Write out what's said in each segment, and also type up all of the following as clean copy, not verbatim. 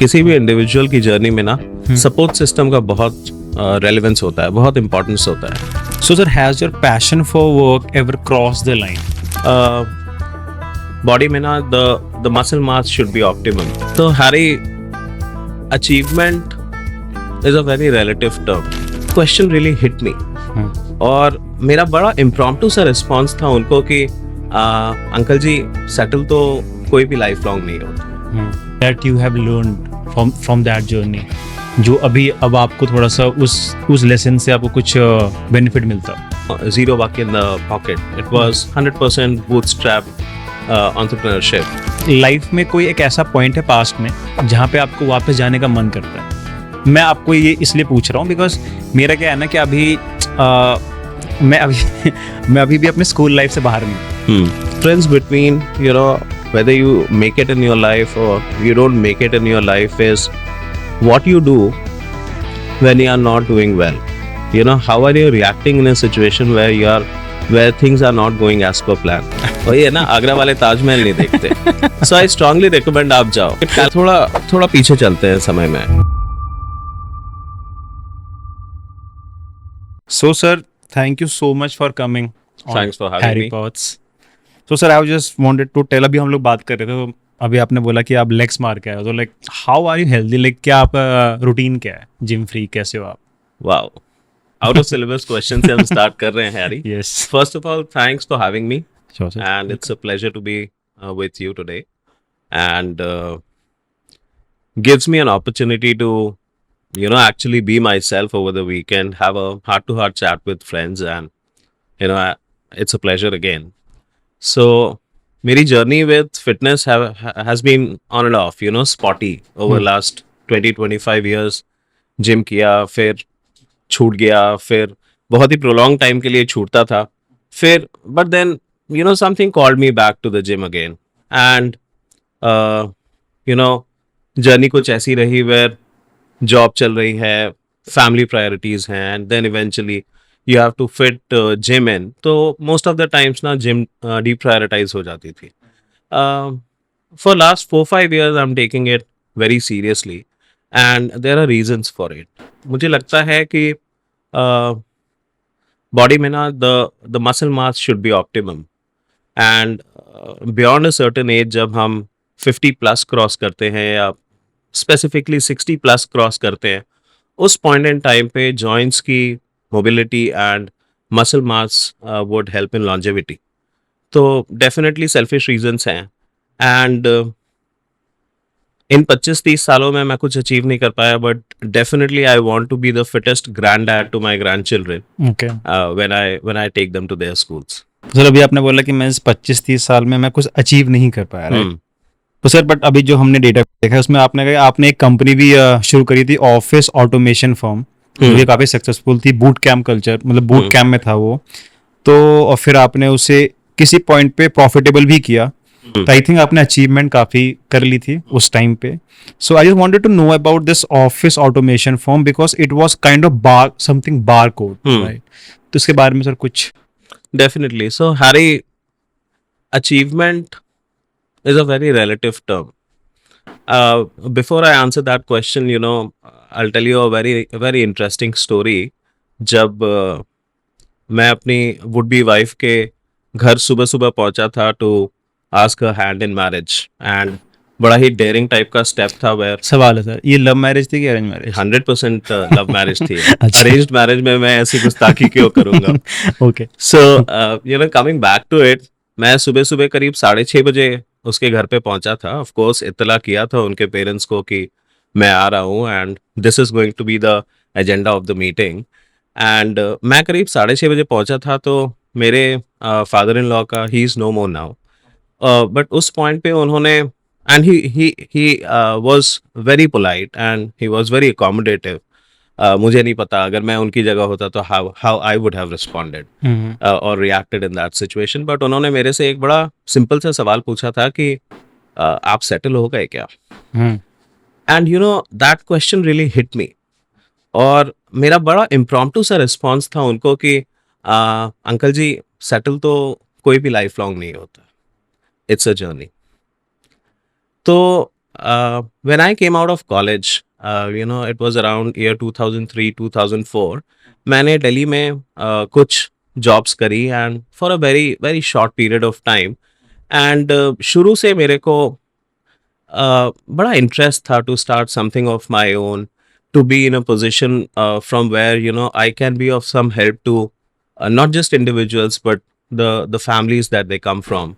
किसी भी इंडिविजुअल की जर्नी में ना सपोर्ट सिस्टम का बहुत रेलेवेंस होता है, बहुत इंपॉर्टेंस होता है। So, sir, has your passion for work ever crossed the line? Body में ना the muscle mass should be optimum. तो Harry, achievement is a very relative term. Question really hit me और मेरा बड़ा इम्प्रॉम्प्टू सा response था उनको कि अंकल जी, सेटल तो कोई भी लाइफ लॉन्ग नहीं होता। That you have learned from that journey, जो अभी अब आपको थोड़ा सा उस लेसन से आपको कुछ बेनिफिट मिलता। Zero buck in the pocket. It was 100% bootstrap entrepreneurship. Life में कोई एक ऐसा पॉइंट है पास्ट में जहाँ पे आपको वापस जाने का मन करता है? मैं आपको ये इसलिए पूछ रहा हूँ बिकॉज मेरा क्या है ना कि अभी मैं अभी भी अपने स्कूल लाइफ से बाहर नहीं हूँ। Difference between, whether you make it in your life or you don't make it in your life is what you do when you are not doing well. How are you reacting in a situation where things are not going as per plan. वही है ना, आगरा वाले ताजमहल नहीं देखते। So I strongly recommend आप जाओ। थोड़ा पीछे चलते हैं समय में। So, sir, thank you so much for coming. Thanks for having Harry me. Pots. So, sir, I just wanted to tell, अभी हम लोग बात कर रहे थे तो अभी आपने बोला कि आप लेग्स मार के आए हो, तो like how are you healthy? Like क्या आपका रूटीन क्या है? जिम फ्री कैसे हो आप? Wow. Out of syllabus questions से हम start कर रहे हैं, Harry. Yes. First of all, thanks for having me. Sure, sir. And it's a pleasure to be with you today, and gives me an opportunity to actually be myself over the weekend, have a heart to heart chat with friends, and it's a pleasure again. So मेरी journey with fitness has been on and off, spotty over last 20-25 years. Gym किया, फिर छूट गया, फिर बहुत ही prolonged time के लिए छूटता था, फिर but then something called me back to the gym again, and journey कुछ ऐसी रही where जॉब चल रही है, फैमिली प्रायोरिटीज हैं, and then eventually you have to fit gym in, तो मोस्ट ऑफ द टाइम्स ना जिम डीप्रायोरिटाइज हो जाती थी। For last 4-5 years I am taking it very seriously and there are reasons for it. मुझे लगता है कि बॉडी में ना the muscle mass should be optimum, and beyond a certain as जब हम 50+ क्रॉस करते हैं या स्पेसिफिकली 60+ क्रॉस करते हैं, उस पॉइंट इन टाइम पे जॉइंट्स की mobility and muscle mass would help in longevity. तो डेफिनेटली सेल्फिश रीजंस हैं, एंड इन 25-30 सालों में मैं कुछ अचीव नहीं कर पाया, but definitely I want to be the fittest granddad to my grandchildren Okay. When I take them to their schools. Sir, अभी आपने बोला कि मैं इस 25-30 साल में मैं कुछ अचीव नहीं कर पाया, राइट? तो सर, बट अभी जो हमने डेटा देखा है उसमें आपने कहा आपने एक कंपनी भी शुरू करी थी, ऑफिस ऑटोमेशन फर्म, जो कि काफी सक्सेसफुल थी। बूट कैम्प कल्चर, मतलब बूट कैम्प में था वो तो, और फिर आपने उसे किसी पॉइंट पे प्रॉफिटेबल भी किया, तो आई थिंक आपने अचीवमेंट काफी कर ली थी उस टाइम पे। So I just wanted to know about this office automation firm because it was kind of something bar code, right? तो इसके बारे में सर कुछ। Definitely. So, Harry, achievement is a very relative term. Before I answer that question, I'll tell you a very interesting story. जब मैं अपनी would be wife के घर सुबह सुबह पहुंचा था to ask her hand in marriage, and बड़ा ही डेयरिंग टाइप का स्टेप था वेयर। सवाल है सर, ये लव मैरिज थी कि अरेंज मैरिज? 100% लव मैरिज थी। अच्छा। अरेंज्ड मैरिज में मैं ऐसी गुस्ताखी क्यों करूंगा? Okay. So coming back to it, मैं सुबह सुबह करीब 6:30 बजे उसके घर पे पहुंचा था। ऑफ कोर्स इत्तला किया था उनके पेरेंट्स को कि मैं आ रहा हूँ and this is going to be the agenda of the meeting. And मैं करीब 6:30 बजे पहुंचा था, तो मेरे फादर इन लॉ का, he is no more now, but उस पॉइंट पे उन्होंने, and he was very polite and he was very accommodative. मुझे नहीं पता अगर मैं उनकी जगह होता तो how I would have responded or reacted in that situation, but उन्होंने मेरे से एक बड़ा सिंपल सा सवाल पूछा था कि आप सेटल हो गए क्या? And that question really hit me, और मेरा बड़ा इम्प्रॉम्प्टू सा रिस्पॉन्स था उनको कि अंकल जी, सेटल तो कोई भी लाइफ लॉन्ग नहीं होता, इट्स अ जर्नी। तो when I came out of college, it was around year 2003 2004. मैंने दिल्ली में कुछ जॉब्स करी and for a very very short period of time. And शुरू से मेरे को बड़ा इंटरेस्ट था to start something of my own, to be in a position from where I can be of some help to not just individuals but the families that they come from,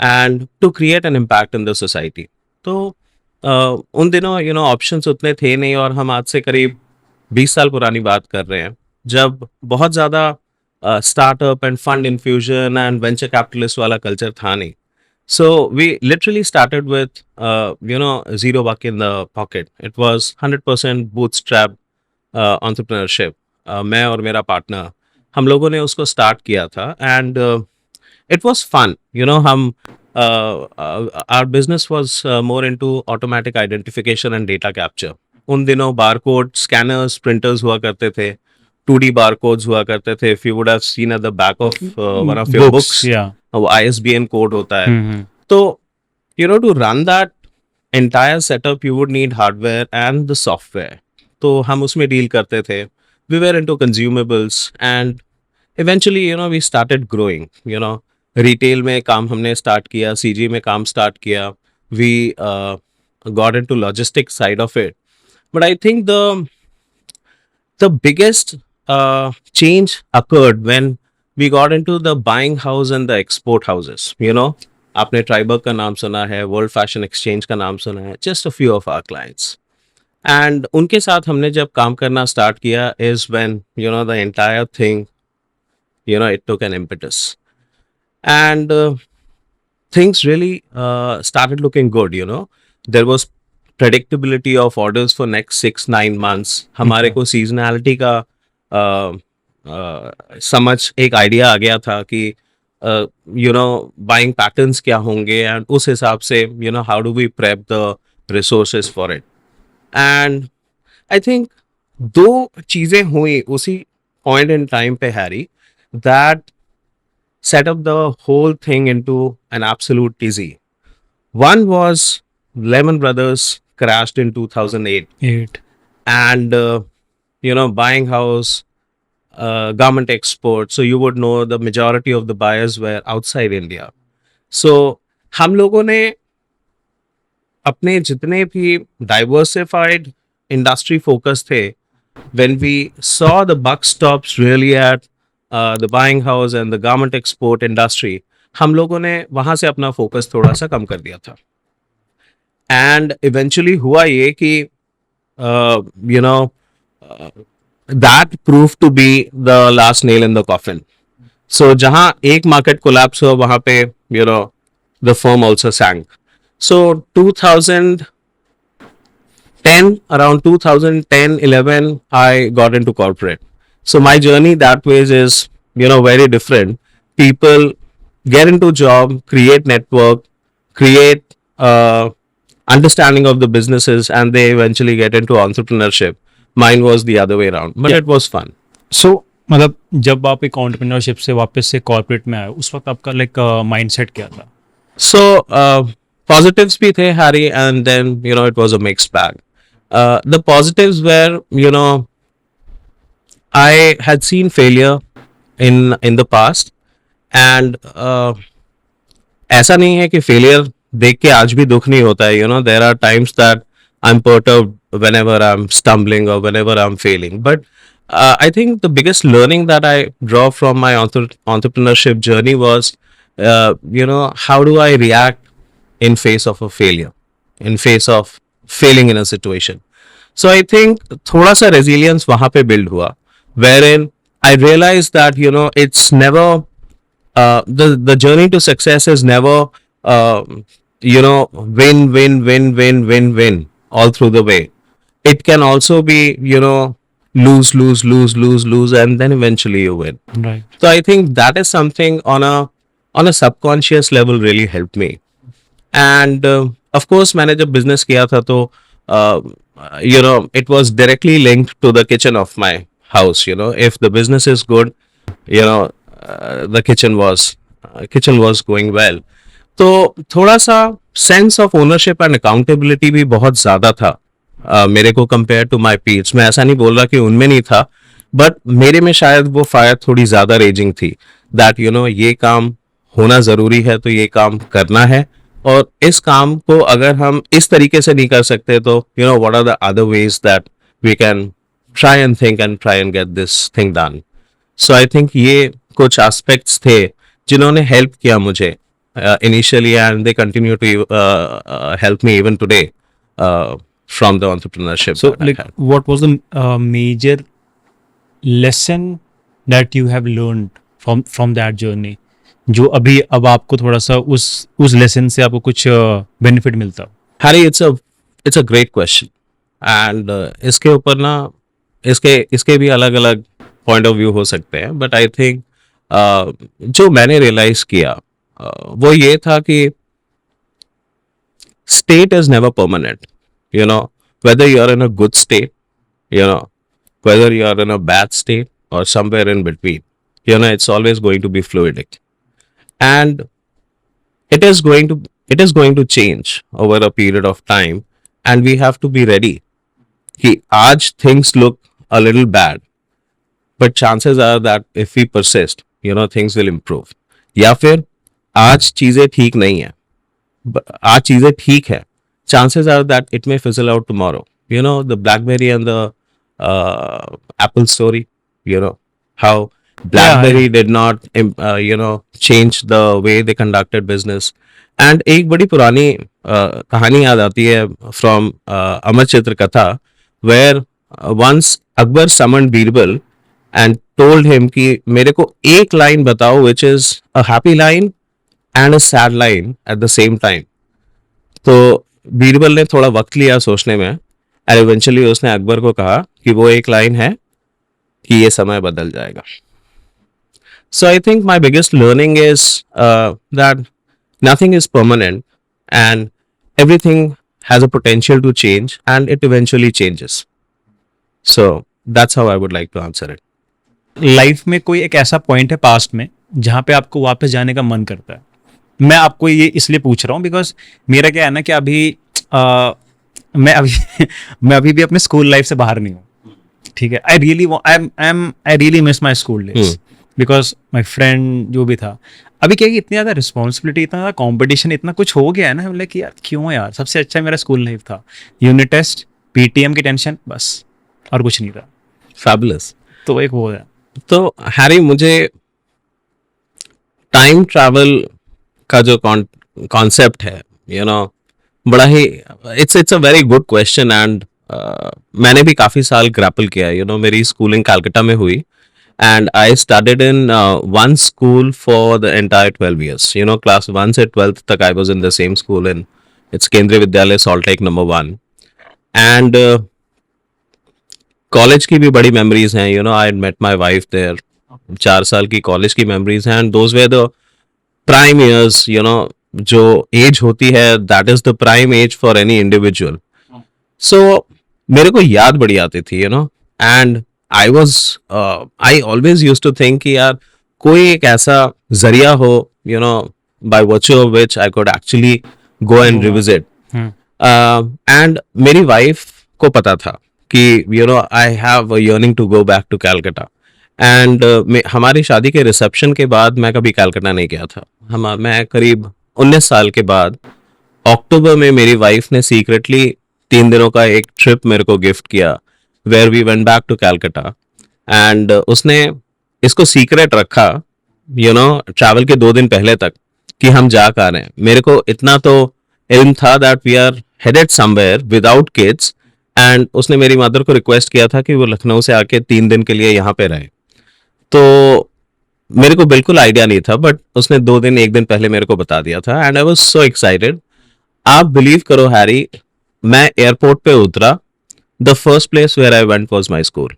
and to create an impact in the society. तो उन दिनों options उतने थे नहीं, और हम आज से करीब 20 साल पुरानी बात कर रहे हैं, जब बहुत ज़्यादा startup end fund infusion and venture capitalist वाला कल्चर था नहीं. So we literally started with zero buck in the pocket. It was 100% bootstrap entrepreneurship. मैं और मेरा पार्टनर, हम लोगों ने उसको स्टार्ट किया था, एंड इट वाज फन. हम our business was more into automatic identification and data capture. उन दिनों बारकोड स्कैनर्स प्रिंटर्स हुआ करते थे, 2D बारकोड्स हुआ करते थे. If you would have seen at the back of one of your books, yeah. वो ISBN कोड होता है. हम्म. तो to run that entire setup you would need hardware and the software. तो हम उसमें डील करते थे. We were into consumables, and eventually we started growing. Retail में काम हमने स्टार्ट किया, CG में काम स्टार्ट किया. We got into logistic side of it. But I think the biggest change occurred when we got into the buying house and the export houses. आपने ट्राइबर्ग का नाम सुना है, वर्ल्ड फैशन एक्सचेंज का नाम सुना है, just a few of our clients. And उनके साथ हमने जब काम करना स्टार्ट किया is when the entire thing it took an impetus, and things really started looking good. There was predictability of orders for next 6-9 months. हमारे को seasonality का समझ एक आइडिया आ गया था कि बाइंग पैटर्न्स क्या होंगे, एंड उस हिसाब से how do we prep the resources for it. And I think दो चीज़ें हुई उसी पॉइंट इन टाइम पे Harry, that set up the whole thing into an absolute dizzy. One was Lehman Brothers crashed in 2008, 8. and buying house, government export. So you would know the majority of the buyers were outside India. So हम लोगों ने अपने जितने भी diversified industry focus थे, when we saw the buck stops really at the buying house and the garment export industry, हम लोगों ने वहाँ से अपना फोकस थोड़ा सा कम कर दिया था. एंड इवेंचुअली हुआ ये कि that proved to be the last nail in the coffin. So जहाँ एक market collapse हुआ, वहाँ पे the firm also sank. So around 2010-11 I got into corporate. So my journey that ways is very different. People get into job, create network, create understanding of the businesses, and they eventually get into entrepreneurship. Mine was the other way around, but it was fun. So मतलब जब आप एक entrepreneurship से वापस से corporate में आए, उस वक्त आपका लाइक माइंडसेट क्या था? So positives भी थे Harry, and then it was a mixed bag. The positives were I had seen failure in the past, and ऐसा नहीं है कि failure देख के आज भी दुख नहीं होता है. There are times that I'm perturbed whenever I'm stumbling or whenever I'm failing. But I think the biggest learning that I draw from my entrepreneurship journey was, how do I react in face of a failure, in face of failing in a situation. So I think thoda sa resilience wahan pe build hua, wherein I realized that it's never the journey to success is never win all through the way. It can also be lose, and then eventually you win. Right. So I think that is something on a subconscious level really helped me. And of course मैंने जब business किया था तो it was directly linked to the kitchen of my house. If the business is good, the kitchen was going well. तो थोड़ा सा sense of ownership and accountability भी बहुत ज्यादा था मेरे को कंपेयर टू माय पीयर्स. मैं ऐसा नहीं बोल रहा कि उनमें नहीं था, बट मेरे में शायद वो फायर थोड़ी ज्यादा रेजिंग थी. दैट ये काम होना जरूरी है तो ये काम करना है, और इस काम को अगर हम इस तरीके से नहीं कर सकते तो what are the other ways that we can try and think and try and get this thing done. So I think ये कुछ एस्पेक्ट्स थे जिन्होंने हेल्प किया मुझे initially, and they continue to help me even today from the entrepreneurship So, that I like, had. what was the major lesson that you have learned from that journey? जो अभी अब आपको थोड़ा सा उस लेसन से आपको कुछ बेनिफिट मिलता हो. Harry, it's a great question, and इसके ऊपर ना इसके भी अलग अलग पॉइंट ऑफ व्यू हो सकते हैं, बट आई थिंक जो मैंने रियलाइज किया वो ये था कि state is never permanent. Whether you are in a good state, whether you are in a bad state or somewhere in between, it's always going to be fluidic, and it is going to change over a period of time, and we have to be ready कि आज things look a little bad, but chances are that if we persist, things will improve. या फिर आज चीजें ठीक नहीं है, आज चीजें ठीक है, chances are that it may fizzle out tomorrow. The BlackBerry and the Apple story, how BlackBerry did not change the way they conducted business. And एक बड़ी पुरानी कहानी याद आती है from अमर चित्र कथा, where once Akbar summoned Birbal and told him कि मेरे को एक लाइन बताओ which is a happy line and a sad line at the same time. तो बीरबल ने थोड़ा वक्त लिया सोचने में, एंड इवेंचुअली उसने अकबर को कहा कि वो एक लाइन है कि ये समय बदल जाएगा. So I think my biggest learning is that nothing is permanent and everything has a potential to change and it eventually changes. So that's how I would like to answer it. Life में कोई एक ऐसा point है past में जहाँ पे आपको वापस जाने का मन करता है? मैं आपको ये इसलिए पूछ रहा हूँ बिकॉज मेरा क्या है ना कि अभी मैं अभी भी अपने स्कूल लाइफ से बाहर नहीं हूँ. ठीक है, I really miss my school days because my friend जो भी था. अभी क्या है कि इतनी ज़्यादा रिस्पॉन्सिबिलिटी, इतना ज़्यादा कॉम्पिटिशन, इतना कुछ हो गया है ना, हम लाइक यार क्यों यार, सबसे अच्छा मेरा स्कूल लाइफ था. यूनिट टेस्ट, पीटीएम की टेंशन, बस और कुछ नहीं था. फैबुलस. तो एक वो है. तो हैरी, मुझे टाइम ट्रैवल का जो कॉन्सेप्ट है, बड़ा ही it's a very good question, and मैंने भी काफी साल ग्रैपल किया है. मेरी स्कूलिंग कलकत्ता में हुई, and I started in one school for the entire 12 years. Class 1 से 12th तक I was in the same school in its केंद्रीय विद्यालय सॉल्टेक नंबर 1. एंड कॉलेज की भी बड़ी मेमोरीज हैं. I met my wife there. 4 साल की कॉलेज की मेमोरीज हैं, and those were the prime years. जो एज होती है, that is the prime age for any individual. सो मेरे को याद बड़ी आती थी, and I always used to think कि यार कोई एक ऐसा जरिया हो, by virtue of which I could actually go and revisit. And मेरी वाइफ को पता था कि I have a yearning to go back to Calcutta. And हमारी शादी के रिसेप्शन के बाद मैं कभी कैलकाटा नहीं गया था. मैं करीब 19 साल के बाद अक्टूबर में मेरी वाइफ ने सीक्रेटली 3 दिनों का एक ट्रिप मेरे को गिफ्ट किया, where we went back to Calcutta. And उसने इसको सीक्रेट रखा ट्रैवल के 2 दिन पहले तक कि हम जा कर रहे हैं. मेरे को इतना तो इल्म था that we are headed somewhere without kids, and उसने मेरी मदर को रिक्वेस्ट किया था कि वो लखनऊ से आके 3 दिन के लिए यहाँ पे रहे. तो मेरे को बिल्कुल आइडिया नहीं था, बट उसने 2 दिन 1 दिन पहले मेरे को बता दिया था, and I was so excited. आप बिलीव करो हैरी, मैं एयरपोर्ट पे उतरा, the first place where I went was my school.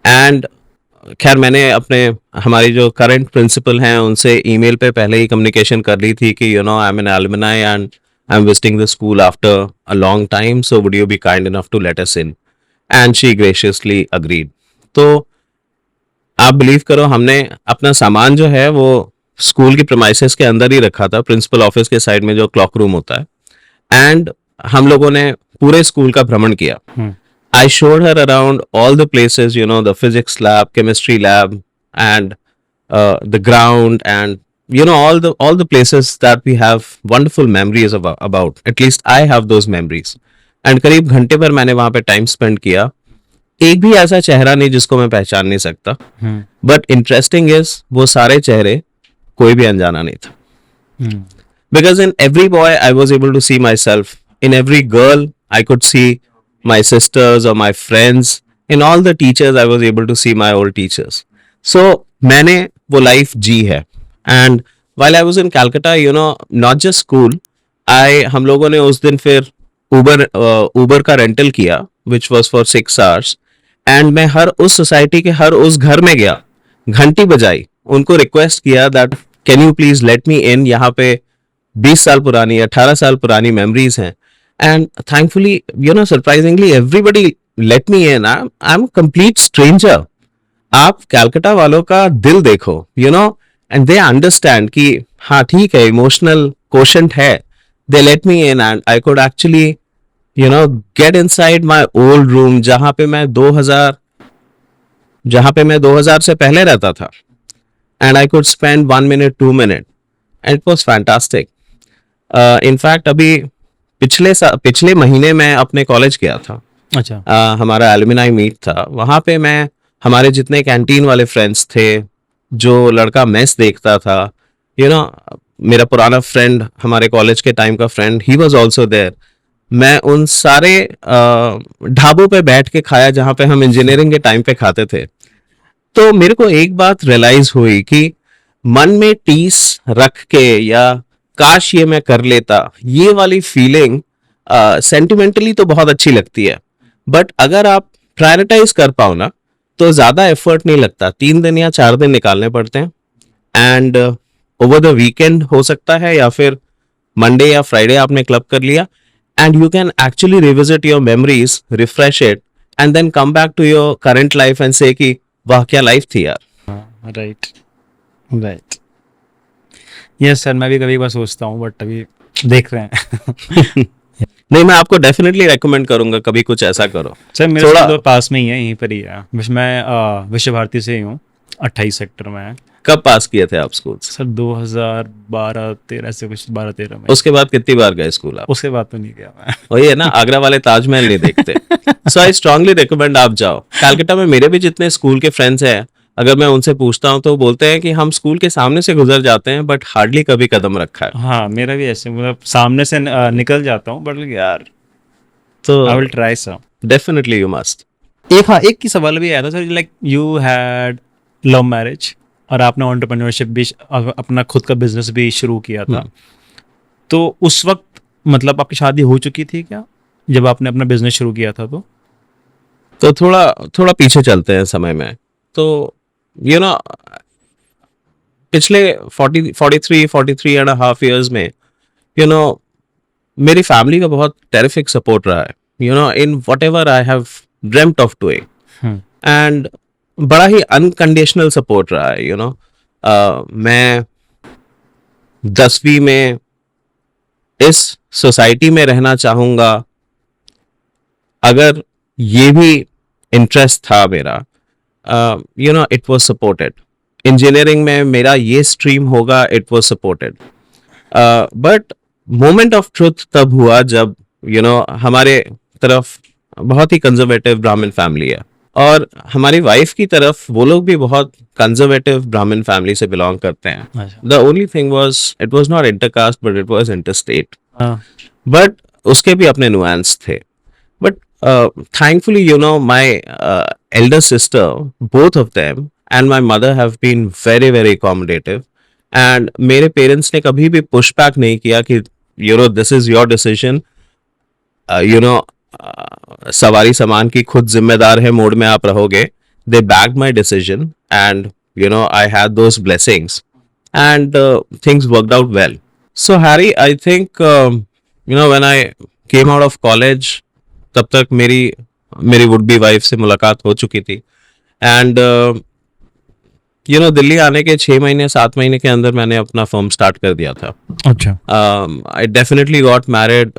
And खैर मैंने हमारी जो करंट प्रिंसिपल हैं उनसे ईमेल पे पहले ही कम्युनिकेशन कर ली थी कि I am an alumni and I am visiting the school after a long time, so would you be kind enough to let us in. And she graciously agreed. तो आप बिलीव करो, हमने अपना सामान जो है वो स्कूल की प्रेमाइसेस के अंदर ही रखा था, प्रिंसिपल ऑफिस के साइड में जो क्लॉक रूम होता है, एंड हम लोगों ने पूरे स्कूल का भ्रमण किया. I showed her around all the places, you know, the physics lab, chemistry lab, and the ground, and you know all the places that we have wonderful memories about. At least I have those memories. And करीब घंटे भर मैंने वहां पे time spend किया. एक भी ऐसा चेहरा नहीं जिसको मैं पहचान नहीं सकता. बट इंटरेस्टिंग इज वो सारे चेहरे कोई भी अनजाना नहीं था. Because in every boy I was able to see myself. In every girl I could see my sisters or my friends. In all the teachers I was able to see my old teachers. So मैंने वो life जी है. And while I was in Calcutta, you know, not just school, हम लोगों ने उस दिन फिर उबर का रेंटल किया, which was for 6 hours. And मैं हर उस सोसाइटी के हर उस घर में गया, घंटी बजाई, उनको रिक्वेस्ट किया that can you please let me in. यहाँ पे 20 साल पुरानी 18 साल पुरानी मेमोरीज हैं. And thankfully you know surprisingly everybody let me in. I am complete stranger. आप कैलकाटा वालों का दिल देखो, you know, and they understand कि हाँ ठीक है, इमोशनल कोशेंट है. They let me in and I could actually you know get inside my old room जहां पे मैं 2000 से पहले रहता था. and I could spend 1 minute 2 minute and it was fantastic. In fact अभी पिछले महीने मैं अपने कॉलेज गया था. अच्छा. हमारा एलुमनाई मीट था. वहां पे मैं हमारे जितने कैंटीन वाले फ्रेंड्स थे, जो लड़का मेस देखता था, you know, मेरा पुराना फ्रेंड, हमारे कॉलेज के टाइम का friend, he was also there. मैं उन सारे ढाबों पे बैठ के खाया जहां पे हम इंजीनियरिंग के टाइम पे खाते थे. तो मेरे को एक बात रियलाइज हुई कि मन में टीस रख के या काश ये मैं कर लेता, ये वाली फीलिंग सेंटिमेंटली तो बहुत अच्छी लगती है, बट अगर आप प्रायोरिटाइज कर पाओ ना तो ज्यादा एफर्ट नहीं लगता. 3 दिन या 4 दिन निकालने पड़ते हैं. एंड ओवर द वीकेंड हो सकता है, या फिर मंडे या फ्राइडे आपने क्लब कर लिया, and you can actually revisit your memories, refresh it, and then come back to your current life and say कि वाह क्या लाइफ थी यार. Right right. यस सर, मैं भी कभी बार सोचता हूँ, बट अभी देख रहे हैं. नहीं, मैं आपको डेफिनेटली रेकमेंड करूंगा कभी कुछ ऐसा करो. सर मेरे थोड़ा पास में ही है, यहीं पर ही है. मैं विश्व भारती से ही हूँ, 28 सेक्टर में है. कब पास किए थे आप स्कूल? सर 2012-13 से कुछ 12-13 में. उसके बाद कितनी बार गए स्कूल आप? उसके बाद तो नहीं गया मैं. वही है ना, आगरा वाले ताजमहल नहीं देखते. सो आई स्ट्रांगली रिकमेंड आप जाओ. कैलकाटा में मेरे भी जितने स्कूल के फ्रेंड्स हैं, अगर मैं उनसे पूछता हूँ तो बोलते हैं कि हम स्कूल के सामने से गुजर जाते हैं, बट हार्डली कभी कदम रखा है. हाँ, मेरा भी ऐसे, मतलब सामने से निकल जाता हूँ, बट यार तो I will try sir. Definitely you must. एक ही सवाल भी आया था sir, like you had love marriage और आपने एंटरप्रेन्योरशिप भी, अपना खुद का बिजनेस भी शुरू किया था. तो उस वक्त मतलब आपकी शादी हो चुकी थी क्या जब आपने अपना बिजनेस शुरू किया था? तो थोड़ा पीछे चलते हैं समय में. तो यू नो पिछले 43 एंड हाफ ईयर्स में, यू नो, मेरी फैमिली का बहुत टेरिफिक सपोर्ट रहा है, you no, in whatever I have dreamed of doing. And बड़ा ही अनकंडीशनल सपोर्ट रहा है, यू नो. मैं 10वीं में इस सोसाइटी में रहना चाहूंगा, अगर ये भी इंटरेस्ट था मेरा, you know, it was supported. Engineering में मेरा ये स्ट्रीम होगा, it was supported. But moment of truth तब हुआ जब, यू नो, हमारे तरफ बहुत ही कंजर्वेटिव ब्राह्मण फैमिली है, और हमारी वाइफ की तरफ वो लोग भी बहुत कंजर्वेटिव ब्राह्मण फैमिली से बिलोंग करते हैं. The only thing was it was not intercaste, but it was interstate. But उसके भी अपने नुआंस थे. But thankfully, you know, my elder sister, both of them, and my mother have been very, very accommodative. And मेरे parents ने कभी भी push back नहीं किया कि, you know, this is your decision. You know, सवारी सामान की खुद जिम्मेदार है मोड में आप रहोगे. They backed my decision, and you know, I had those blessings, and things worked out well. So Harry, I think you know, when I came out of college, तब तक मेरी वुड बी वाइफ से मुलाकात हो चुकी थी. And Delhi आने के 6 महीने 7 महीने के अंदर मैंने अपना फर्म स्टार्ट कर दिया था. अच्छा. I definitely got married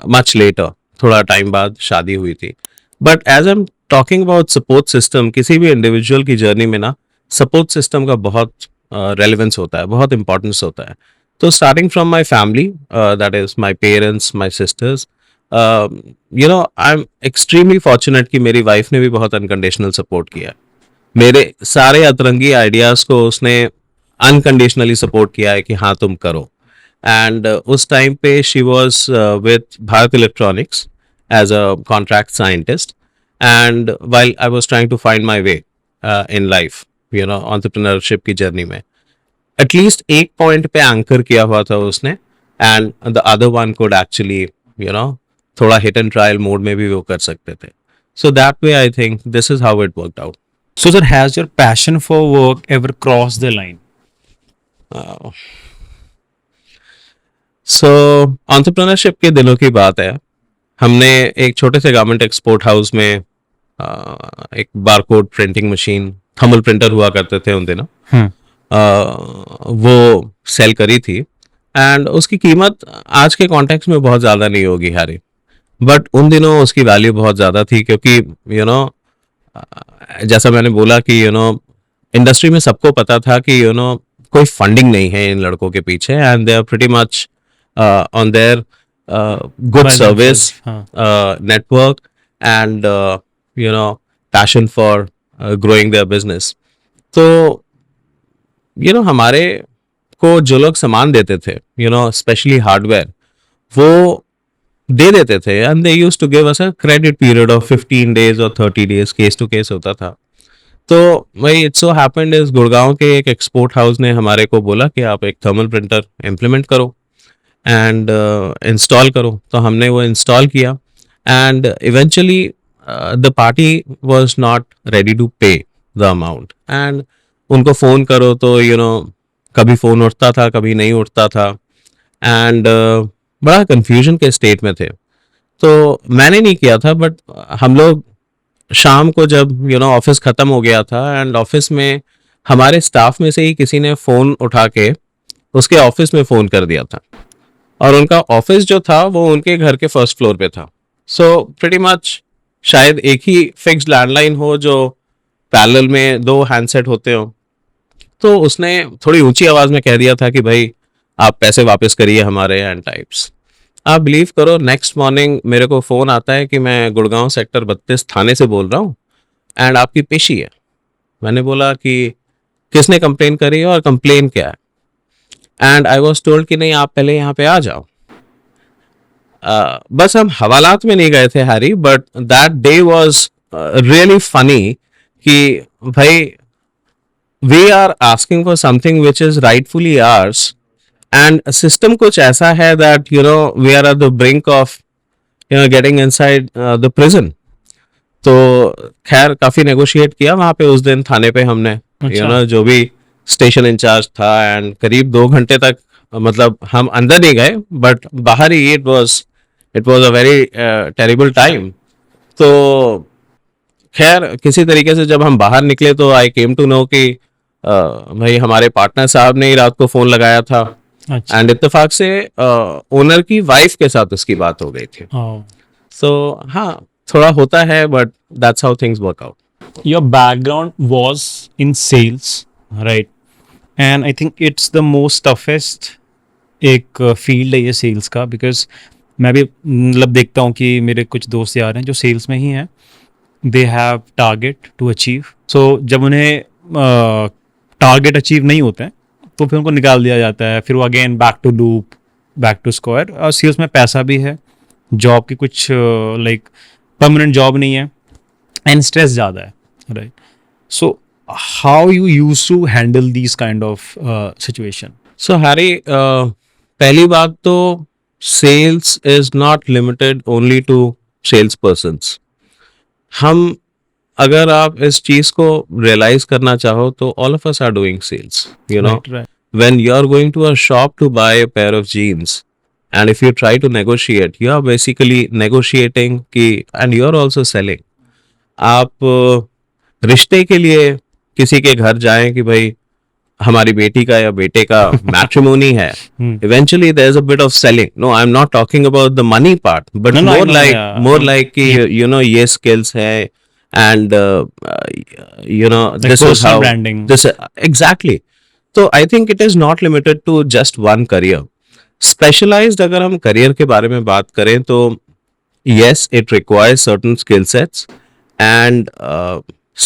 much later. थोड़ा टाइम बाद शादी हुई थी. But as I am talking about support system, किसी भी इंडिविजुअल की जर्नी में ना सपोर्ट सिस्टम का बहुत रेलेवेंस होता है, बहुत इंपॉर्टेंस होता है. तो starting from my family, that is my parents, my sisters, I am extremely fortunate कि मेरी वाइफ ने भी बहुत अनकंडीशनल सपोर्ट किया. मेरे सारे अतरंगी आइडियाज को उसने अनकंडीशनली सपोर्ट किया है कि हाँ तुम करो. एंड उस टाइम पे she was with Bharat Electronics as a contract scientist. And while I was trying to find my way in life, entrepreneurship की जर्नी में, एटलीस्ट एक पॉइंट पे एंकर किया हुआ था उसने. And the other one could actually थोड़ा हिट एंड ट्रायल मोड में भी वो कर सकते थे. So that way I think this is how it worked out. So, sir, has your passion for work ever crossed the line? So entrepreneurship के दिनों की बात है. हमने एक छोटे से गारमेंट एक्सपोर्ट हाउस में एक barcode printing machine, thermal printer हुआ करते थे उन दिनों, वो सेल करी थी. एंड उसकी कीमत आज के कॉन्टेक्स्ट में बहुत ज़्यादा नहीं होगी हैरी, बट उन दिनों उसकी वैल्यू बहुत ज़्यादा थी. क्योंकि जैसा मैंने बोला कि इंडस्ट्री में सबको पता था कि कोई फंडिंग नहीं है इन लड़कों के पीछे. And they are pretty much on their good By service, themselves, network and passion for growing their business. तो हमारे को जो लोग सामान देते थे, स्पेशली हार्डवेयर, वो दे देते थे. And they used to give us a credit period of 15 days और 30 डेज, केस टू केस होता था. तो भाई it so happened is Gurgaon के एक एक्सपोर्ट हाउस ने हमारे को बोला कि आप एक थर्मल प्रिंटर इम्प्लीमेंट करो एंड इंस्टॉल करो. तो हमने वो इंस्टॉल किया. And eventually the party was not ready to pay the amount. And उनको फ़ोन करो तो कभी फ़ोन उठता था, कभी नहीं उठता था. एंड बड़ा कन्फ्यूजन के स्टेट में थे. तो मैंने नहीं किया था, बट हम लोग शाम को जब ऑफिस ख़त्म हो गया था, एंड ऑफिस में हमारे स्टाफ में से ही किसी ने फ़ोन उठा के उसके ऑफिस में फ़ोन कर दिया था. और उनका ऑफिस जो था वो उनके घर के फर्स्ट फ्लोर पे था. सो प्रीटी मच शायद एक ही फिक्स्ड लैंडलाइन हो जो पैरेलल में 2 हैंडसेट होते हो. तो उसने थोड़ी ऊंची आवाज़ में कह दिया था कि भाई आप पैसे वापस करिए हमारे एंड टाइप्स. आप बिलीव करो, नेक्स्ट मॉर्निंग मेरे को फ़ोन आता है कि मैं गुड़गांव सेक्टर 32 थाने से बोल रहा हूँ एंड आपकी पेशी है. मैंने बोला कि किसने कंप्लेन करी है और कंप्लेन क्या है. एंड आई वॉज टोल्ड कि नहीं आप पहले यहाँ पे आ जाओ. बस हम हवालात में नहीं गए थे Harry, but that day was really funny कि भाई we are asking for something which is rightfully ours, and system कुछ ऐसा है that we are at the brink of getting inside the prison. तो खैर काफी नेगोशिएट किया वहां पे उस दिन थाने पे हमने, अच्छा. जो भी स्टेशन इंचार्ज था. एंड करीब 2 घंटे तक, मतलब हम अंदर नहीं गए बट बाहर ही it was a very terrible time. तो खैर किसी तरीके से जब हम बाहर निकले तो आई केम टू नो कि भाई हमारे पार्टनर साहब ने ही रात को फोन लगाया था. अच्छा. एंड इत्तेफाक से ओनर की वाइफ के साथ उसकी बात हो गई थी. Oh. सो हाँ, थोड़ा होता है, but that's how things work out. Your background was in sales, right? And I think it's the most toughest एक फील्ड है ये सेल्स का, बिकॉज मैं भी मतलब देखता हूँ कि मेरे कुछ दोस्त यार हैं जो सेल्स में ही हैं. They have target to achieve. So जब उन्हें टारगेट अचीव नहीं होते हैं तो फिर उनको निकाल दिया जाता है. फिर वो again back to loop, back to square. और सेल्स में पैसा भी है, जॉब की कुछ लाइक परमानेंट जॉब नहीं है, एंड स्ट्रेस ज़्यादा है, right? So how you use to handle these kind of situation? So Harry, पहली बात तो sales is not limited only to sales persons. हम, अगर आप इस चीज को रियलाइज करना चाहो तो all of us are doing sales. Right. When you're going to a shop to buy a pair of jeans, and if you try to negotiate, you are basically negotiating and you're also selling. आप रिश्ते के लिए किसी के घर जाएं कि भाई हमारी बेटी का या बेटे का मैट्रिमोनी है, eventually there's a bit of selling. No, I'm not talking about the money part, but No, no, I more know, like yeah. more like कि you know ये skills है and you know Like this is personal how branding. this exactly. तो I think it is not limited to just one career. Specialized अगर हम career के बारे में बात करें तो yes, it requires certain skill sets and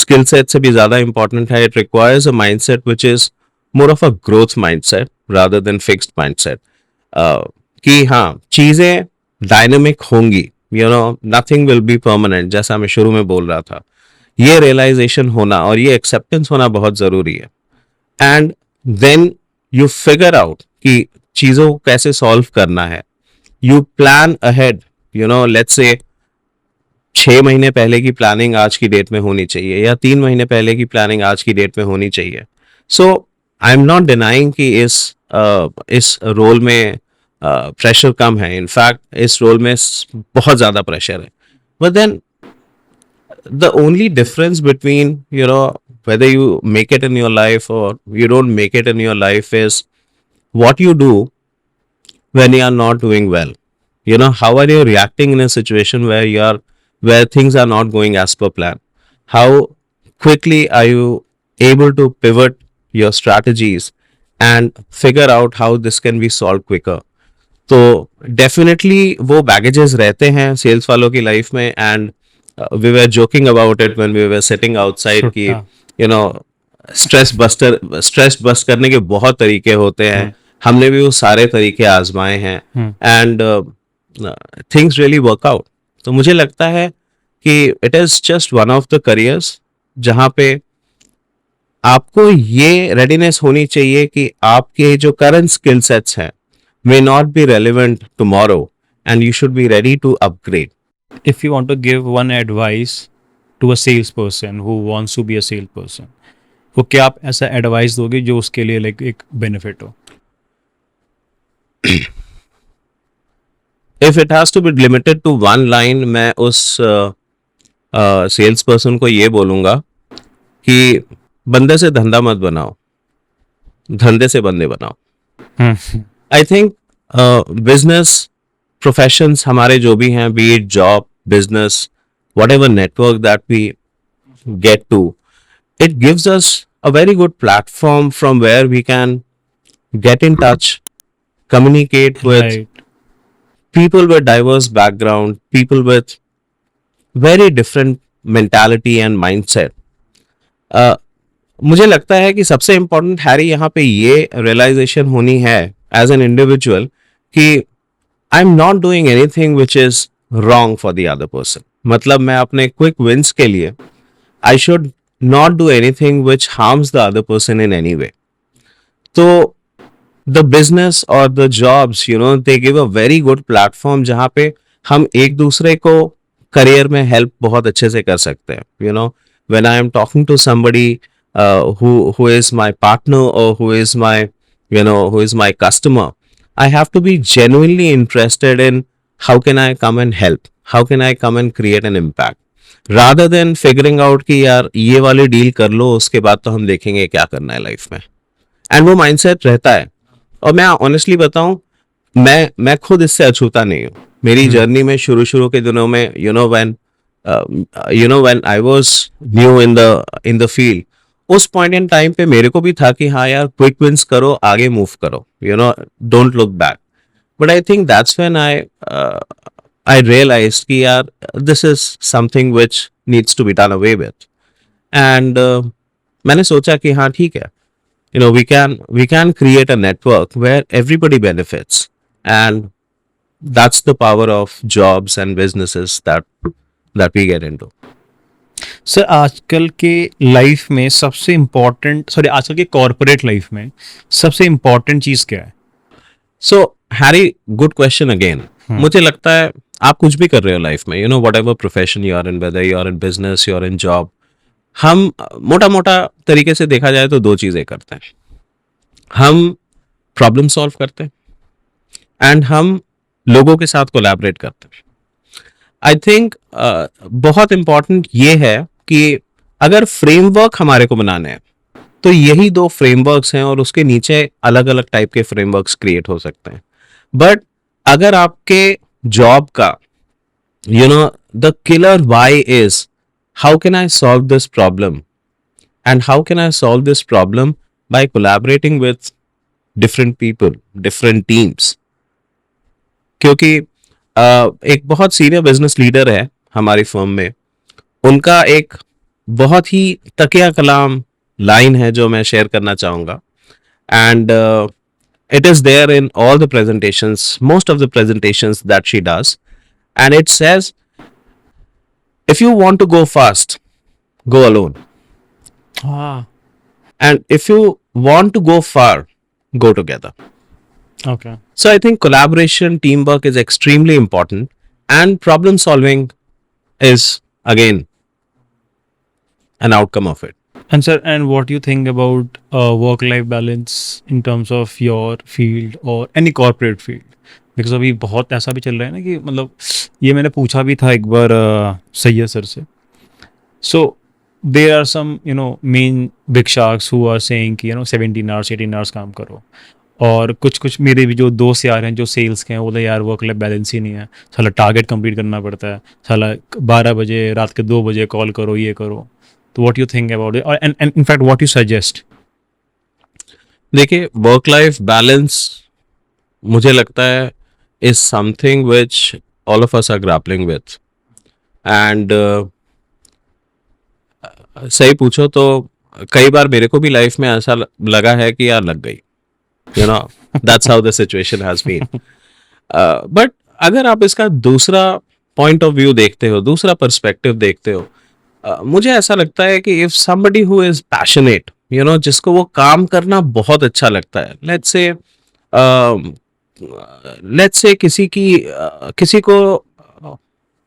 skill set से भी ज़्यादा important है, it requires a mindset which is more of a growth mindset rather than fixed mindset. कि हाँ चीज़ें डायनेमिक होंगी, you know nothing will be permanent, जैसा मैं शुरू में बोल रहा था. ये रियलाइजेशन होना और ये एक्सेप्टेंस होना बहुत ज़रूरी है. And then you figure out कि चीज़ों को कैसे सॉल्व करना है. You plan ahead, you know let's say 6 महीने पहले की प्लानिंग आज की डेट में होनी चाहिए या 3 महीने पहले की प्लानिंग आज की डेट में होनी चाहिए. सो आई एम नॉट डिनाइंग कि इस रोल में प्रेशर कम है. इनफैक्ट इस रोल में बहुत ज़्यादा प्रेशर है. But then the only difference between you know whether you make it in your life or you don't make it in your life is what you do when you are not doing well. You know, how are you reacting in a situation where things are not going as per plan? How quickly are you able to pivot your strategies and figure out how this can be solved quicker? तो definitely वो baggages रहते हैं sales वालों की life में. And we were joking about it when we were sitting outside कि you know stress bust करने के बहुत तरीके होते हैं. हमने भी वो सारे तरीके आजमाए हैं and things really work out. तो मुझे लगता है कि it is just one of the careers जहाँ पे आपको ये रेडीनेस होनी चाहिए कि आपके जो करंट स्किल सेट्स हैं may not be relevant tomorrow and you should be ready to upgrade. If you want to give one advice to a salesperson who wants to be a salesperson, वो क्या आप ऐसा advice दोगे जो उसके लिए like एक बेनिफिट हो? If it has to be limited to one line, मैं उस सेल्स पर्सन को ये बोलूँगा कि बंदे से धंधा मत बनाओ, धंधे से बंदे बनाओ. आई थिंक बिजनेस प्रोफेशंस हमारे जो भी हैं, B it job, business, whatever network that we get to, it gives us a very good platform from where we can get in touch, communicate with Right. people with diverse background, people with very different mentality and mindset. मुझे लगता है कि सबसे important Harry यहाँ पे ये realisation होनी है एज एन इंडिविजुअल कि I am not doing anything which is wrong for the other person. मतलब मैं अपने क्विक विंस के लिए I should not do anything which harms the other person in any way. तो the business और the jobs you know they give a very good platform जहाँ पे हम एक दूसरे को करियर में हेल्प बहुत अच्छे से कर सकते हैं. You know when I am talking to somebody who is my partner or who is my customer, I have to be genuinely interested in how can I come and help, how can I come and create an impact, rather than figuring out कि यार ये वाली deal कर लो उसके बाद तो हम देखेंगे क्या करना है लाइफ में. एंड वो माइंडसेट रहता है. और मैं ऑनेस्टली बताऊं, मैं खुद इससे अछूता नहीं हूँ. मेरी जर्नी में शुरू के दिनों में when I was new in the field, उस पॉइंट इन टाइम पे मेरे को भी था कि हाँ यार क्विक विंस करो, आगे मूव करो, don't look back. But I think that's when I realized कि यार this is something which needs to be done away with. एंड मैंने सोचा कि हाँ ठीक है, we can create a network where everybody benefits, and that's the power of jobs and businesses that we get into. Sir आजकल के life में सबसे इम्पोर्टेंट आजकल के कॉर्पोरेट लाइफ में सबसे इम्पोर्टेंट चीज क्या है? सो हैरी, गुड क्वेश्चन अगेन. मुझे लगता है आप कुछ भी कर रहे हो लाइफ में, whatever profession you are in, whether you are in business, you are in job, हम मोटा तरीके से देखा जाए तो दो चीजें करते हैं. हम प्रॉब्लम सॉल्व करते हैं एंड हम लोगों के साथ कोलैबोरेट करते हैं. आई थिंक बहुत इंपॉर्टेंट ये है कि अगर फ्रेमवर्क हमारे को बनाने हैं तो यही दो फ्रेमवर्क्स हैं और उसके नीचे अलग अलग टाइप के फ्रेमवर्क्स क्रिएट हो सकते हैं. बट अगर आपके जॉब का the killer why is how can I solve this problem, and how can I solve this problem by collaborating with different people, different teams. क्योंकि एक बहुत सीनियर बिजनेस लीडर है हमारी फर्म में, उनका एक बहुत ही तकिया कलाम लाइन है जो मैं शेयर करना चाहूँगा. And it is there in all the presentations, most of the presentations that she does, and it says, if you want to go fast, go alone, Ah, and if you want to go far, go together. okay. So I think collaboration, teamwork is extremely important, and problem solving is again an outcome of it. And sir, and what do you think about work-life balance in terms of your field or any corporate field? Because अभी बहुत ऐसा भी चल रहा है ना कि मतलब ये मैंने पूछा भी था एक बार सैयद सर से. So there are some main big sharks who are saying कि 17 hours 18 hours काम करो. और कुछ मेरे भी जो दोस्त यार हैं जो सेल्स के हैं वो बोले यार वर्क लाइफ बैलेंस ही नहीं है, साला टारगेट कंप्लीट करना पड़ता है, साला 12 बजे रात के 2 बजे कॉल करो ये करो. तो what you think about it, and in fact what you suggest? देखिए, वर्क लाइफ बैलेंस मुझे लगता है is something which all of us are grappling with, and सही पूछो तो कई बार मेरे को भी लाइफ में ऐसा लगा है कि यार लग गई, that's how the situation has been. But अगर आप इसका दूसरा पॉइंट ऑफ व्यू देखते हो, दूसरा पर्सपेक्टिव देखते हो, मुझे ऐसा लगता है कि if somebody who is passionate, जिसको वो काम करना बहुत अच्छा लगता है, let's say किसी को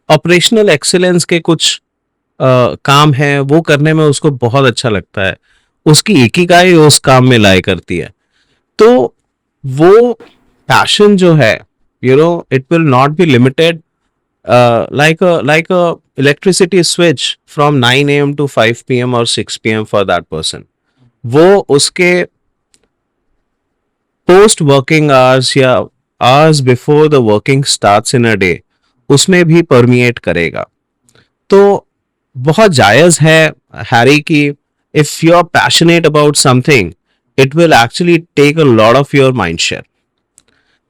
ऑपरेशनल एक्सीलेंस के कुछ काम है वो करने में उसको बहुत अच्छा लगता है, उसकी इकिगाई उस काम में लाई करती है, तो वो पैशन जो है it will not be limited like a electricity switch from 9 a.m. to 5 p.m. or 6 p.m. for that person. वो उसके post working hours या hours before the working starts in a day उसमें भी permeate करेगा. तो बहुत जायज़ है हैरी कि if you're passionate about something, it will actually take a lot of your mind share.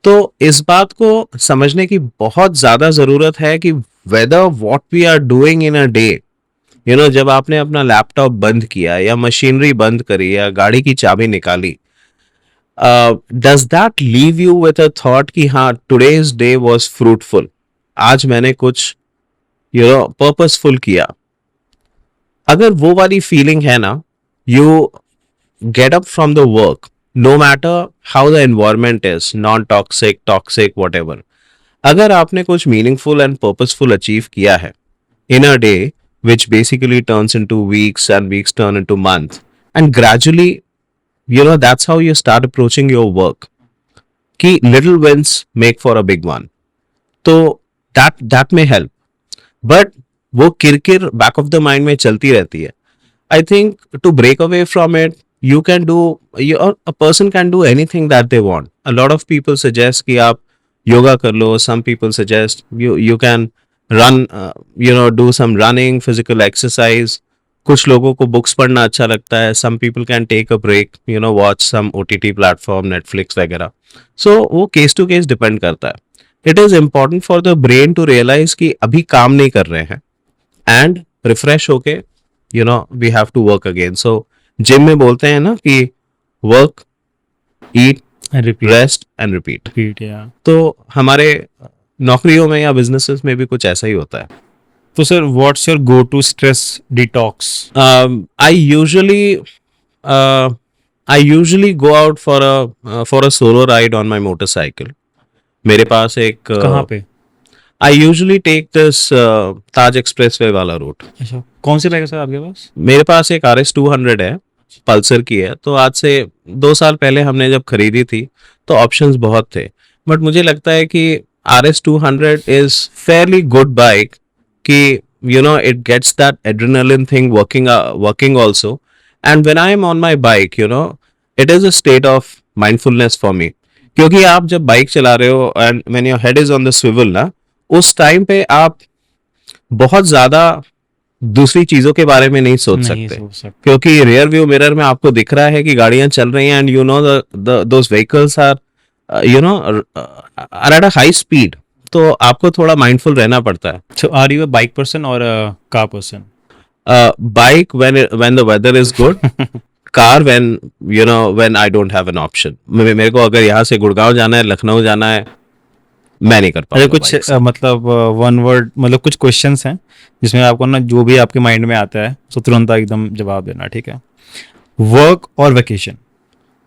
तो इस बात को समझने की बहुत ज़्यादा ज़रूरत है कि whether what we are doing in a day, जब आपने अपना लैपटॉप बंद किया या मशीनरी बंद करी या गाड़ी की चाबी निकाली, does that leave you with a thought कि हाँ today's day was fruitful, आज मैंने कुछ purposeful किया. अगर वो वाली फीलिंग है ना, you get up from the work no matter how the environment is, non-toxic, toxic, whatever. अगर आपने कुछ meaningful and purposeful achieve किया है in a day, which basically turns into weeks and weeks turn into months, and gradually, that's how you start approaching your work. कि little wins make for a big one. तो that may help. But वो किरकिर back of the mind में चलती रहती है. I think to break away from it, a person can do anything that they want. A lot of people suggest कि आप योगा कर लो. Some people suggest you can run, do some running, physical exercise. कुछ लोगों को books पढ़ना अच्छा लगता है. Some people can take a break, watch some OTT platform, Netflix वगैरह. So वो case to case depend करता है. It is important for the brain to realize कि अभी काम नहीं कर रहे हैं and refresh होके we have to work again. So gym में बोलते हैं ना कि work, eat, rest and repeat. तो हमारे नौकरियों में या बिजनेसेस में भी कुछ ऐसा ही होता है. तो sir what's your go to stress detox? I usually go out for a solo ride on my motorcycle. मेरे पास एक कहाँ पे? I usually take this Taj expressway वाला रूट. अच्छा, कौन सी बाइक है सर आपके पास? मेरे पास एक RS200 है, पल्सर की है. तो आज से 2 साल पहले हमने जब खरीदी थी तो ऑप्शंस बहुत थे, बट मुझे लगता है कि RS200 is fairly good bike कि you know, it gets that adrenaline thing working also. And when I am on my bike, you know, it is a state of mindfulness for me. क्योंकि आप जब bike चला रहे हो and when your head is on the swivel ना, उस time पे आप बहुत ज्यादा दूसरी चीजों के बारे में नहीं सोच नहीं सकते, सोच सकते। क्योंकि रियर व्यू मिरर में आपको दिख रहा है कि गाड़ियां चल रही हैं and you know those vehicles are you know are at a high speed, तो आपको थोड़ा माइंडफुल रहना पड़ता है. So are you a bike person or a car person? Bike when the weather is good, car when I don't have an option. मेरे को अगर यहाँ से गुड़गांव जाना है, लखनऊ जाना है, मैं नहीं कर अरे पाऊंगा कुछ bike से. मतलब वन वर्ड मतलब कुछ क्वेश्चंस हैं जिसमें आपको ना जो भी आपके माइंड में आता है तो तुरंत एकदम जवाब देना, ठीक है? वर्क और वेकेशन,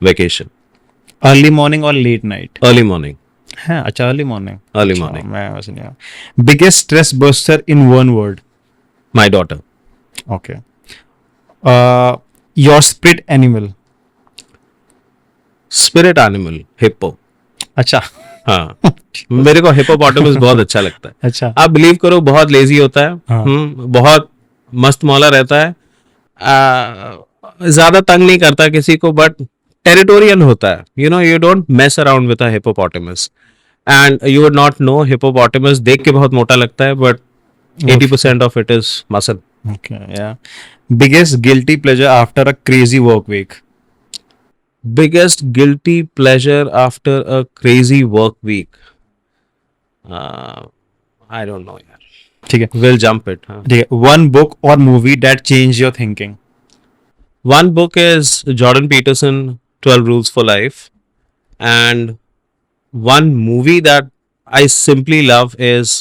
Vacation, अर्ली मॉर्निंग और लेट नाइट? early morning, है, अच्छा अर्ली मॉर्निंग। early morning. मैं वैसे नहीं। Biggest stress buster in one word? My daughter, okay. Your spirit animal? spirit animal, hippo. अच्छा हाँ, मेरे को हिप्पोपोटामस बहुत अच्छा लगता है. अच्छा आप बिलीव करो, बहुत लेजी होता है. हाँ। बहुत मस्त मौला रहता है. ज्यादा तंग नहीं करता किसी को, बट टेरिटोरियल होता है. You know, you don't mess around with a hippopotamus and you would not know. Hippopotamus देख के बहुत मोटा लगता है, but 80% of it is muscle. Okay yeah. Biggest guilty pleasure after a crazy work week? Biggest guilty pleasure after a crazy work week? I don't know यार. ठीक है We'll jump it. हाँ. ठीक है। वन बुक और movie that change your thinking? One book is Jordan Peterson, 12 Rules for Life. And one movie that I simply love is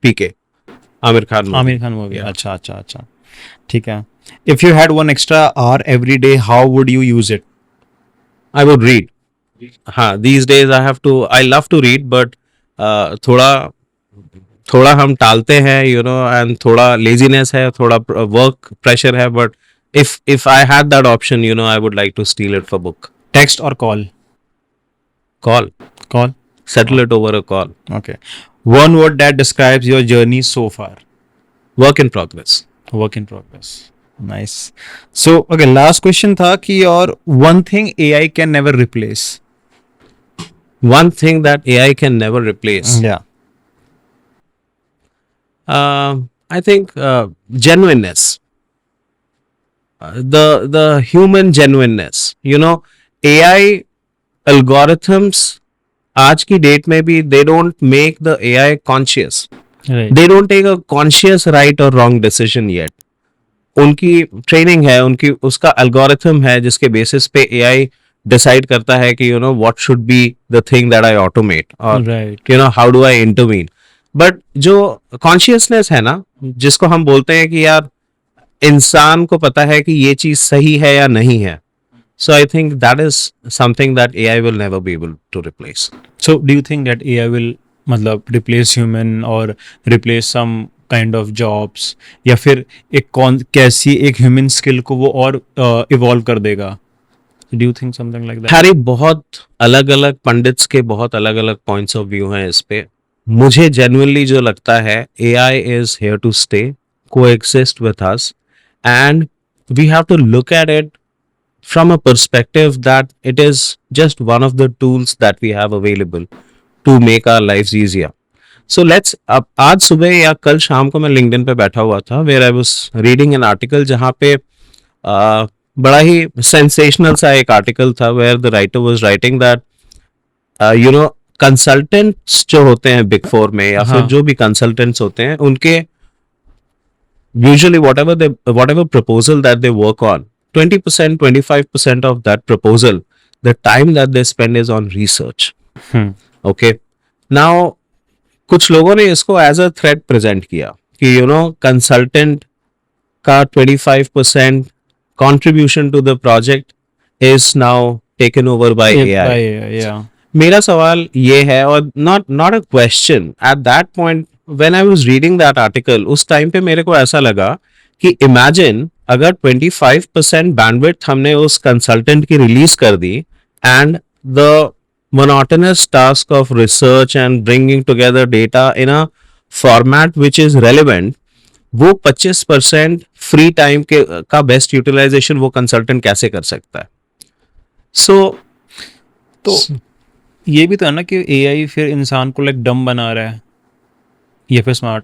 PK. Amir Khan movie. Aamir Khan movie? Yeah. अच्छा अच्छा अच्छा, ठीक है। If you had one extra our every day how would you use it? I would read. हाँ, these days I love to read, but थोड़ा हम टालते हैं, you know, and थोड़ा laziness है, थोड़ा work pressure है, but if I had that option, you know, I would like to steal it for book. Text और call? Call. Call, Settle it over a call. Okay. One word that describes your journey so far? Work in progress. Work in progress, nice. So okay, last question था कि और one thing AI can never replace? One thing that AI can never replace. या I think genuineness. The human genuineness. You know, AI algorithms आज की date में भी they don't make the AI conscious. Right, They don't take a conscious right or wrong decision yet. उनकी training है, उनकी उसका algorithm है जिसके बेसिस पे AI डिसाइड करता है कि you know what should be the thing that I automate और right, you know how do I intervene. But जो कॉन्शियसनेस है ना, जिसको हम बोलते हैं कि यार इंसान को पता है कि ये चीज सही है या नहीं है. So I think that is something that AI will never be able to replace. So do you think that AI will मतलब रिप्लेस ह्यूमन और replace some kind of jobs, या फिर एक कौन कैसी एक ह्यूमन स्किल को वो और इवॉल्व कर देगा? Do you think something like that? हमारी बहुत अलग अलग पंडित्स के बहुत अलग अलग पॉइंट्स ऑफ व्यू हैं इस पे. मुझे जेन्युइनली जो लगता है, AI is here to stay, coexist with us, and we have to look at it from a perspective that it is just one of the tools that we have available to make our lives easier. So let's अब आज सुबह या कल शाम को मैं LinkedIn पे बैठा हुआ था, where I was reading an article जहाँ पे बड़ा ही sensational सा एक आर्टिकल था, where the writer was writing that you know consultants जो होते हैं Big Four में या फिर हाँ. जो भी consultants होते हैं, उनके usually whatever proposal that they work on, 20%, 25% of that proposal, the time that they spend is on research. Okay. Now, कुछ लोगों ने इसको एज अ थ्रेट प्रेजेंट किया कि यू नो कंसल्टेंट का 25% contribution to the project is now taken over by AI. या मेरा सवाल ये है, और not a question, at that point when I was reading that article, उस टाइम पे मेरे को ऐसा लगा कि इमेजिन अगर 25% बैंडविड्थ हमने उस कंसल्टेंट की रिलीज कर दी, and the monotonous task of research and bringing together data in a format which is relevant वो 25% फ्री टाइम के का बेस्ट यूटिलाइजेशन वो कंसल्टेंट कैसे कर सकता है? सो तो ये भी तो है ना कि एआई फिर इंसान को लाइक डम बना रहा है या फिर स्मार्ट।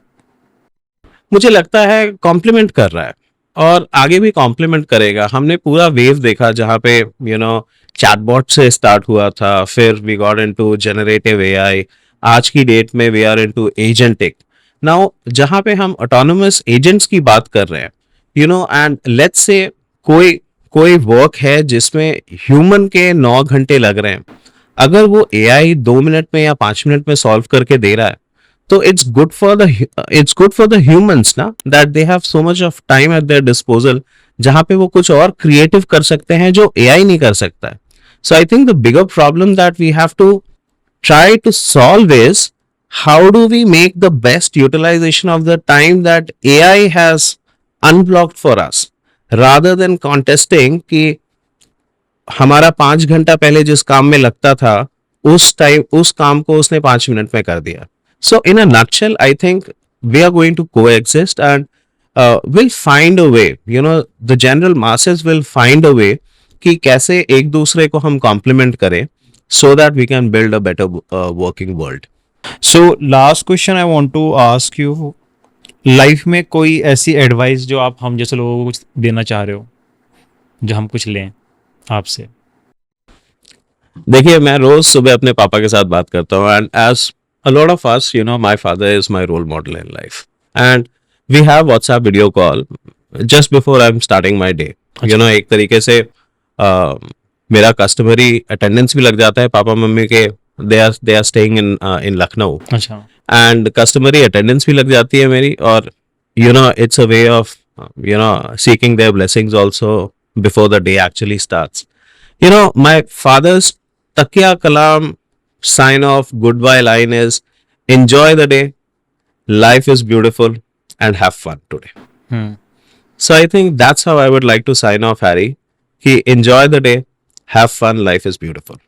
मुझे लगता है कॉम्प्लीमेंट कर रहा है और आगे भी कॉम्प्लीमेंट करेगा। हमने पूरा वेव देखा जहाँ पे चैटबॉट से स्टार्ट हुआ था, फिर we got into generative AI, आज की डेट में we are into agentic. Now जहाँ पे हम ऑटोनोमस एजेंट्स की बात कर रहे हैं, एंड लेट्स से कोई कोई वर्क है जिसमें ह्यूमन के 9 घंटे लग रहे हैं, अगर वो एआई 2 मिनट में या 5 मिनट में सॉल्व करके दे रहा है, तो it's good for the humans ना, that they have so much of time at their disposal, जहां पे वो कुछ और क्रिएटिव कर सकते हैं जो एआई नहीं कर सकता है। So I think the bigger problem that we have to try to solve is, how do we make the best utilization of the time that AI has unblocked for us, rather than contesting कि हमारा 5 घंटा पहले जिस काम में लगता था उस काम को उसने 5 मिनट में कर दिया। So in a nutshell I think we are going to coexist and will find a way, the general masses will find a way कि कैसे एक दूसरे को हम कॉम्प्लीमेंट करें, so that we can build a better working world. So last question I want to ask you, life में कोई ऐसी एडवाइस जो आप हम जैसे लोगों को कुछ देना चाह रहे हो, जो हम कुछ लें आपसे। देखिए, मैं रोज सुबह अपने पापा के साथ बात करता हूँ, and as a lot of us, my father is my role model in life, and we have WhatsApp video call just before I am starting my day. एक तरीके से मेरा कस्टमरी अटेंडेंस भी लग जाता है पापा मम्मी के, they are staying in Lucknow, अच्छा। एंड कस्टमरी अटेंडेंस भी लग जाती है मेरी, और it's a way of seeking their blessings also before the day actually starts. My father's तकिया कलाम sign off goodbye line is, enjoy the day, life is beautiful, and have fun today. So I think that's how I would like to sign off, Harry. Ki enjoy the day, have fun, life is beautiful.